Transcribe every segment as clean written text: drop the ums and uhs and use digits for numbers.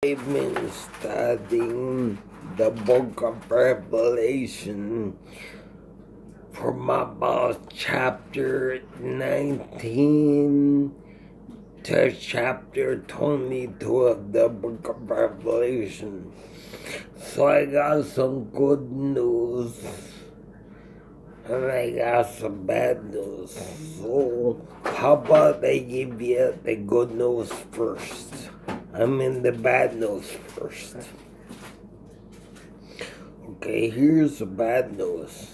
I've been studying the book of Revelation from about chapter 19 to chapter 22 of the book of Revelation. So I got some good news and I got some bad news. So how about I give you the good news first? The bad news first. Okay, here's the bad news.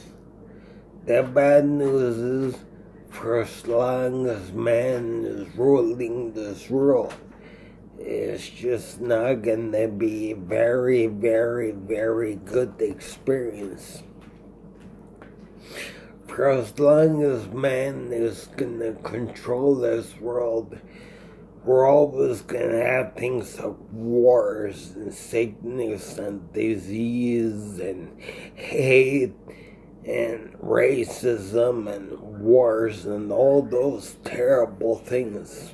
The bad news is, for as long as man is ruling this world, it's just not gonna be a very, very, very good experience. For as long as man is gonna control this world, we're always gonna have things like wars and sickness and disease and hate and racism and wars and all those terrible things.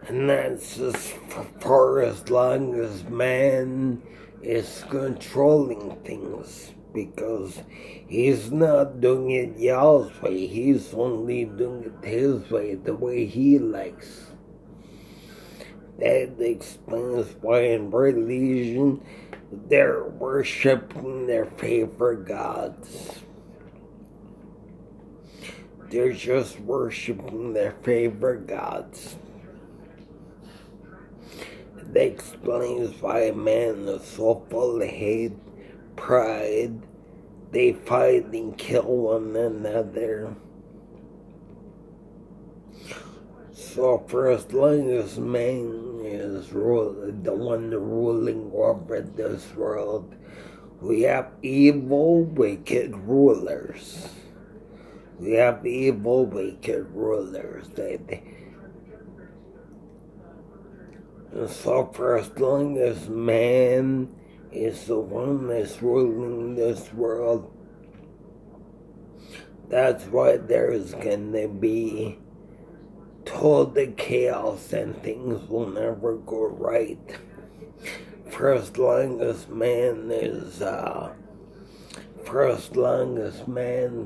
And that's just for as long as man is controlling things, because he's not doing it yahs way, he's only doing it his way, the way he likes. That explains why in religion they're worshipping their favorite gods. They're just worshipping their favorite gods. That explains why man is so full of hate, pride, they fight and kill one another. So for as long as man is the one ruling over this world, we have evil, wicked rulers. We have evil, wicked rulers. And so for as long as man is the one that's ruling this world, that's why there's gonna be total chaos and things will never go right. For as long as man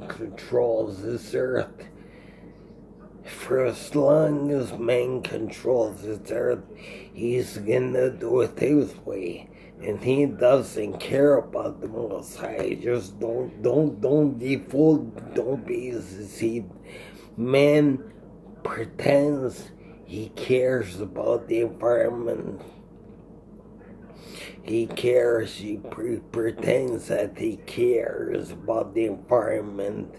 controls this earth, for as long as man controls this earth, he's gonna do it his way. And he doesn't care about the Most High. Just don't be fooled, don't be deceived. Man pretends he cares about the environment. He pretends that he cares about the environment.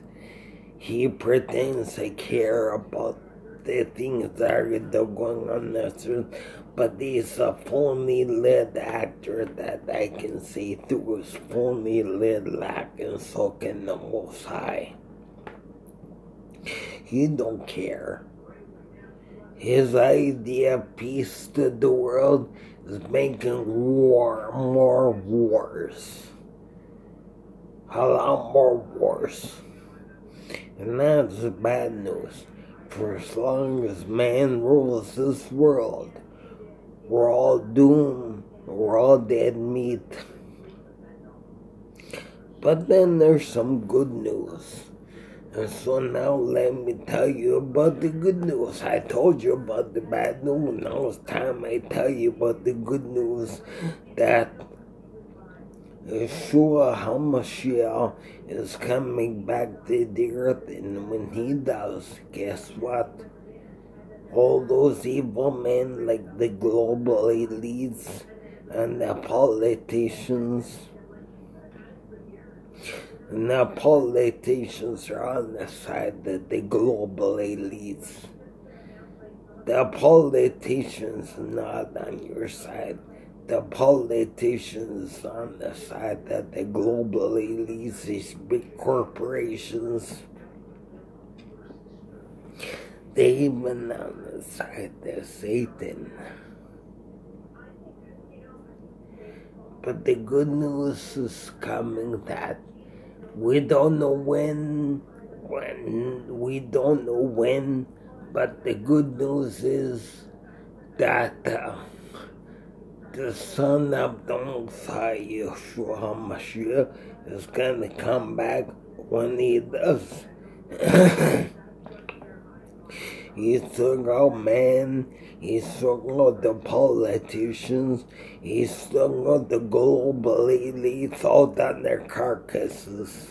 He pretends to care about the things that are going on this earth, but he's a phony lid actor that I can see through his phony lid lack, and so can the Most High. He don't care. His idea of peace to the world is making more wars. A lot more wars. And that's the bad news. For as long as man rules this world, we're all doomed, we're all dead meat. But then there's some good news. And so now let me tell you about the good news. I told you about the bad news, now it's time I tell you about the good news, that Yeshua HaMashiach is coming back to the earth, and when he does, guess what? All those evil men like the global elites and the politicians, and the politicians are on the side of the global elites. The politicians are not on your side. The politicians on the side of the global elites, these big corporations. They even on the side of Satan. But the good news is coming that we don't know when, but the good news is that the son of the Messiah, Yeshua HaMashiach, is going to come back. When he does, he took out man, he took out the politicians, he took out the global elites out on their carcasses.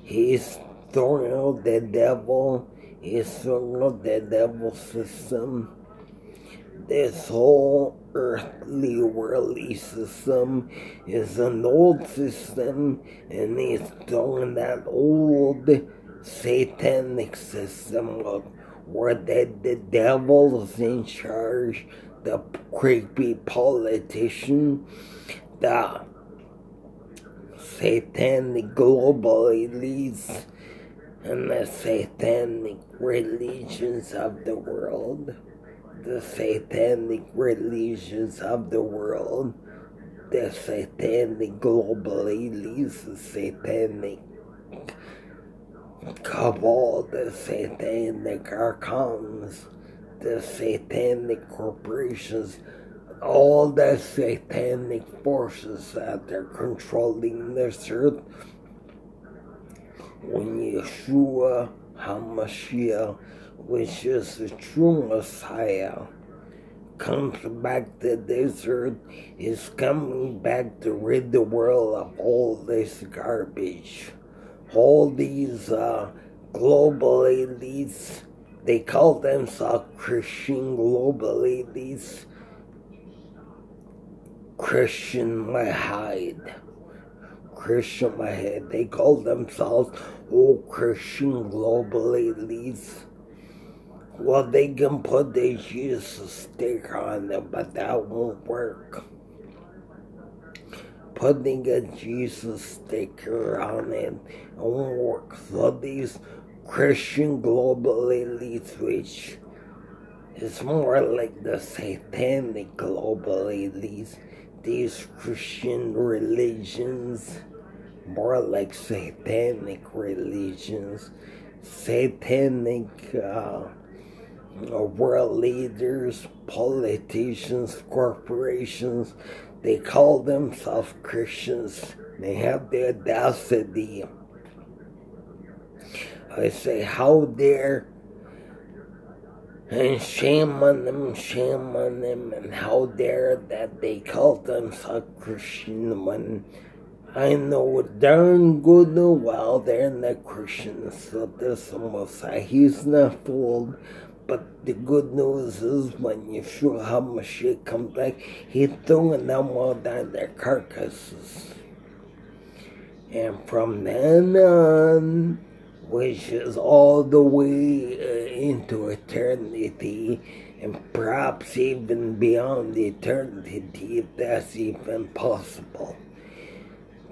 He's throwing out the devil, he's throwing out the devil system. This whole earthly worldly system is an old system, and he's throwing that old satanic system up where the devil's in charge, the creepy politician, the satanic global elites, and the satanic religions of the world. The satanic religions of the world, the satanic global elites, the satanic cabal, the satanic archons, the satanic corporations, all the satanic forces that are controlling this earth. When Yeshua HaMashiach, which is the true Messiah, comes back to this earth, is coming back to rid the world of all this garbage. All these global elites, they call themselves Christian global elites, Christian Mahide, they call themselves Christian global elites. Well, they can put the Jesus sticker on it, but that won't work. Putting a Jesus sticker on it won't work. So these Christian global elites, which is more like the satanic global elites, these Christian religions, more like satanic religions, satanic world leaders, politicians, corporations, they call themselves Christians. They have the audacity. I say, how dare, and shame on them, and how dare that they call themselves Christian when I know darn good and well they're not Christians. So this Messiah, he's not fooled. But the good news is when Yeshua HaMashiach comes back, he's throwing them all down their carcasses. And from then on, which is all the way into eternity, and perhaps even beyond eternity, if that's even possible,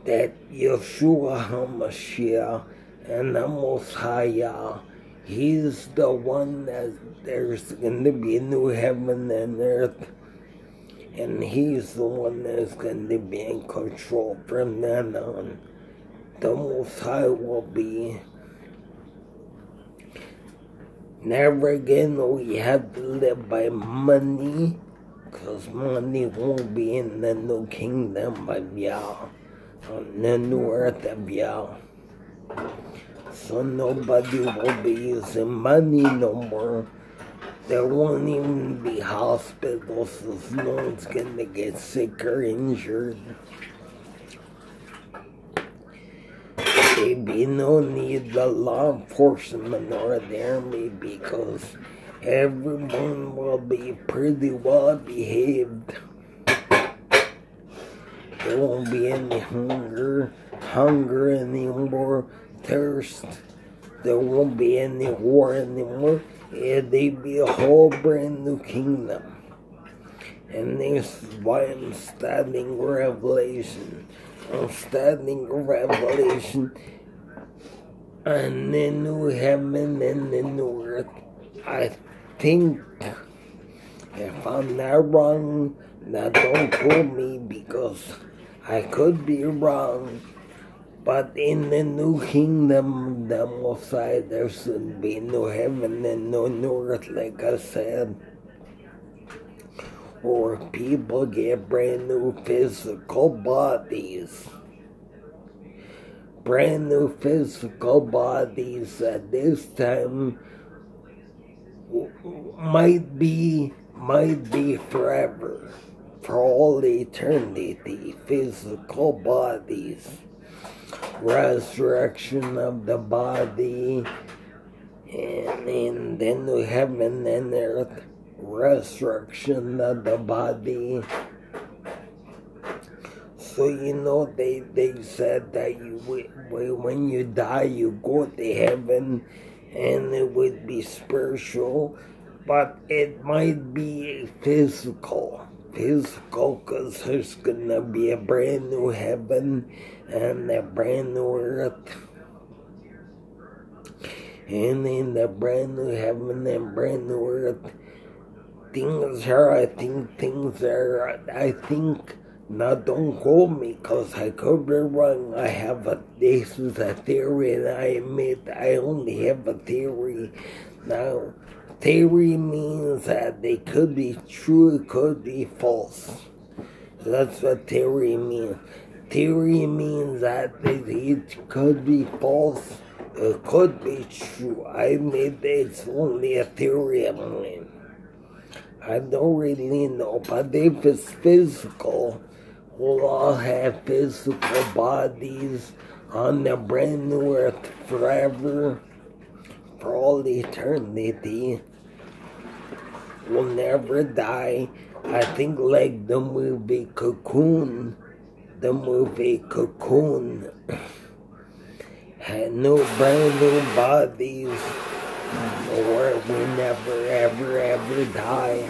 that Yeshua HaMashiach and the Messiah, he's the one that there's going to be a new heaven and earth, and he's the one that's going to be in control from then on. The Most High will be. Never again will we have to live by money, because money won't be in the new kingdom of Yah, on the new earth of Yah. So nobody will be using money no more. There won't even be hospitals, so no one's gonna get sick or injured. There'd be no need the law enforcement or the army, because everyone will be pretty well behaved. There won't be any hunger anymore, thirst. There won't be any war anymore. It'd be a whole brand new kingdom. And this is why I'm studying Revelation. I'm studying Revelation on the new heaven and the new earth. I think, if I'm not wrong, now don't quote me because I could be wrong. But in the new kingdom, the Messiah, there should be no heaven and no new earth, like I said. where people get brand new physical bodies. Brand new physical bodies at this time might be forever, for all eternity. Physical bodies, resurrection of the body, and then new heaven and earth, resurrection of the body. So they said that when you die, you go to heaven, and it would be spiritual, but it might be physical, because there's gonna be a brand new heaven and a brand new earth. And in the brand new heaven and brand new earth, I think, now don't quote me, because I could be wrong. This is a theory, and I admit I only have a theory. Now, theory means that they could be true, it could be false. That's what theory means. Theory means that it could be false, it could be true. I admit it's only a theory of mine. I don't really know, but if it's physical, we'll all have physical bodies on the brand new earth forever, for all eternity. We'll never die. I think like the movie Cocoon had brand new bodies where we never ever die.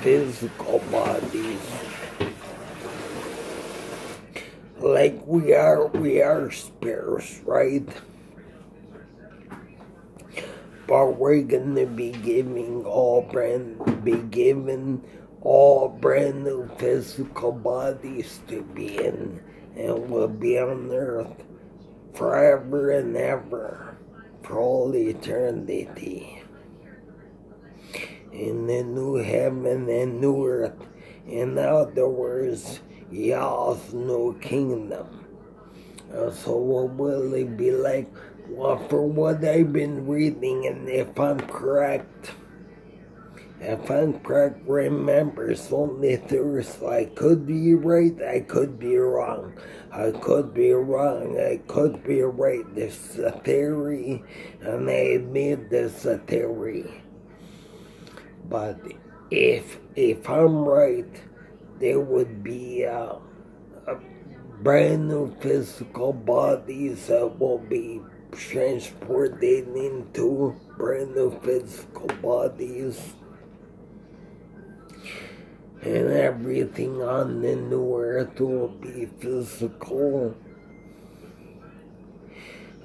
Physical bodies, like we are spirits, right? But we're gonna be given all brand new physical bodies to be in, and we'll be on earth forever and ever, for all eternity. In the new heaven and new earth. In other words, yahs' new kingdom. So what will it be like? Well, for what I've been reading, and if I'm correct, remember, it's only Thursday. I could be right, I could be wrong. I could be wrong, I could be right. This is a theory, and I admit this is a theory. But if I'm right, there would be a brand new physical bodies that will be transported into brand new physical bodies, and everything on the new earth will be physical.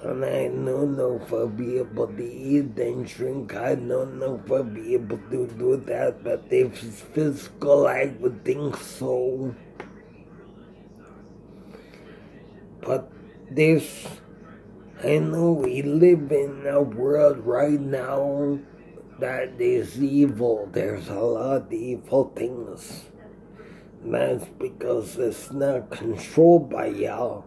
And I don't know if I'll be able to eat and drink. I don't know if I'll be able to do that, but if it's physical, I would think so. But I know we live in a world right now that is evil. There's a lot of evil things. And that's because it's not controlled by Yah.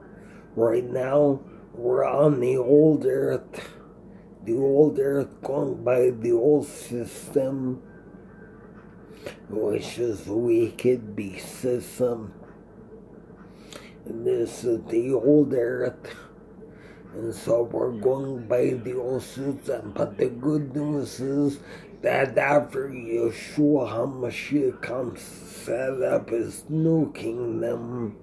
Right now, we're on the old earth going by the old system, which is the wicked beast system. And this is the old earth, and so we're going by the old system. But the good news is that after Yeshua HaMashiach comes, set up his new kingdom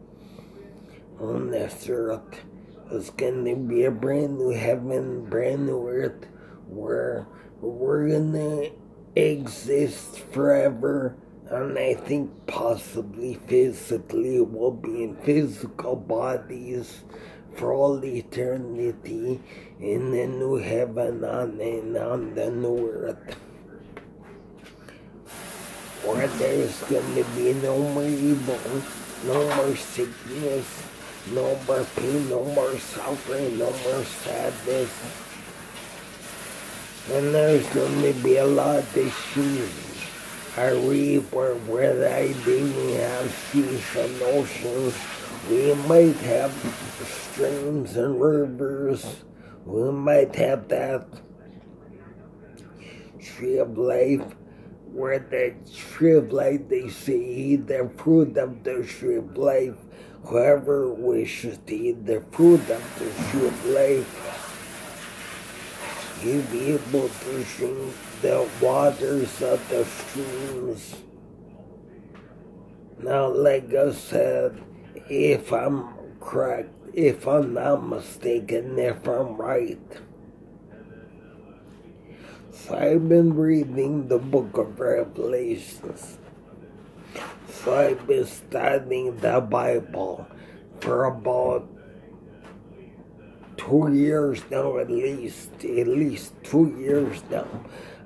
on this earth. It's going to be a brand new heaven, brand new earth, where we're going to exist forever. And I think possibly physically we'll be in physical bodies for all eternity in the new heaven and on the new earth, where there's going to be no more evil, no more sickness, no more pain, no more suffering, no more sadness. And there's going to be a lot of shoes. I read where they didn't have seas and oceans. We might have streams and rivers. We might have that tree of life, where the tree of life they say, eat the fruit of the tree of life. Whoever wishes to eat the fruit of the tree of life, you'll be able to drink the waters of the streams. Now, like I said, if I'm correct, if I'm not mistaken, if I'm right. So I've been reading the book of Revelations. So I've been studying the Bible for about 2 years now, at least 2 years now.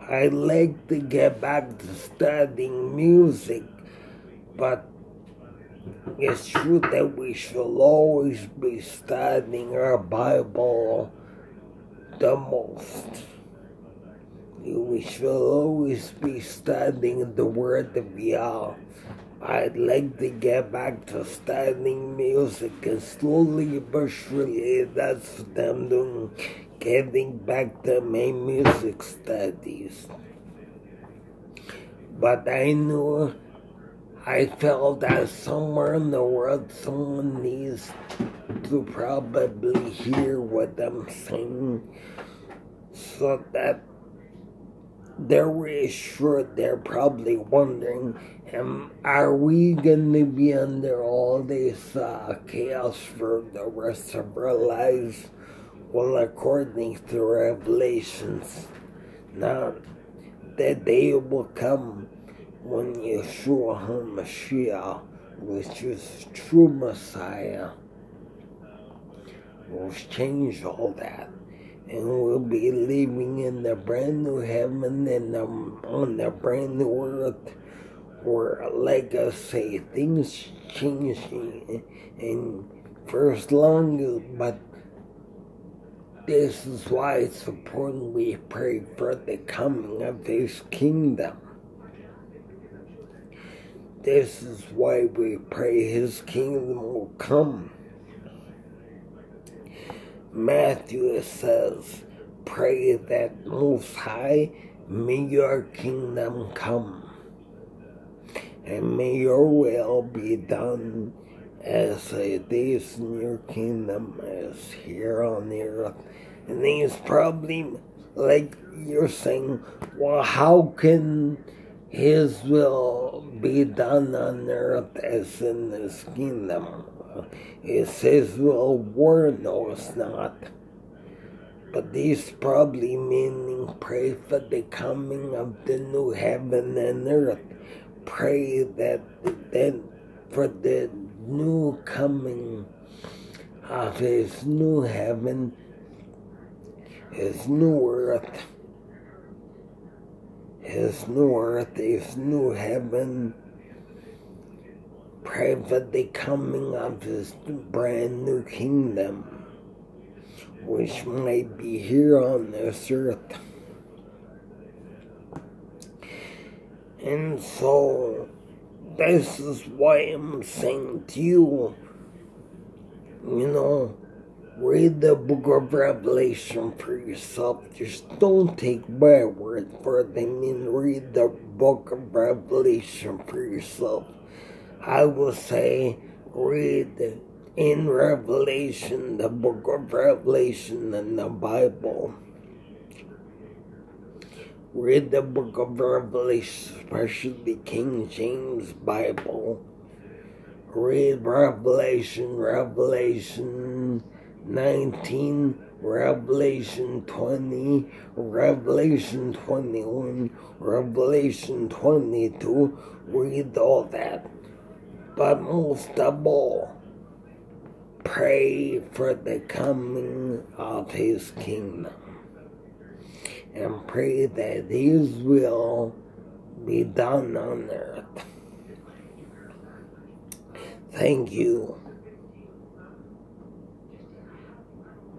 I like to get back to studying music, but it's true that we should always be studying our Bible the most. We should always be studying the Word of Yah. I'd like to get back to studying music, and slowly but surely that's what I'm doing, getting back to my music studies. But I felt that somewhere in the world someone needs to probably hear what I'm saying, so that they're probably wondering, are we going to be under all this chaos for the rest of our lives? Well, according to Revelations, now the day will come when Yeshua HaMashiach, which is true Messiah, will change all that. And we'll be living in the brand new heaven and on the brand new earth, where, like I say, things changing and for as long as, but this is why it's important we pray for the coming of His kingdom. This is why we pray His kingdom will come. Matthew says, pray that Most High, may your kingdom come, and may your will be done as it is in your kingdom as here on the earth. And he's probably, like you're saying, well, how can His will be done on earth as in His kingdom? It's His will, no, it's not. But he's probably meaning pray for the coming of the new heaven and earth. Pray that for the new coming of His new heaven, His new earth, His new heaven. Pray for the coming of His brand new kingdom, which might be here on this earth. And so, this is why I'm saying to you, read the book of Revelation for yourself. Just don't take my word for it. Read the book of Revelation for yourself. I will say, read in Revelation, the book of Revelation in the Bible. Read the book of Revelation, especially the King James Bible. Read Revelation 19, Revelation 20, Revelation 21, Revelation 22. Read all that. But most of all, pray for the coming of His kingdom. And pray that His will be done on earth. Thank you.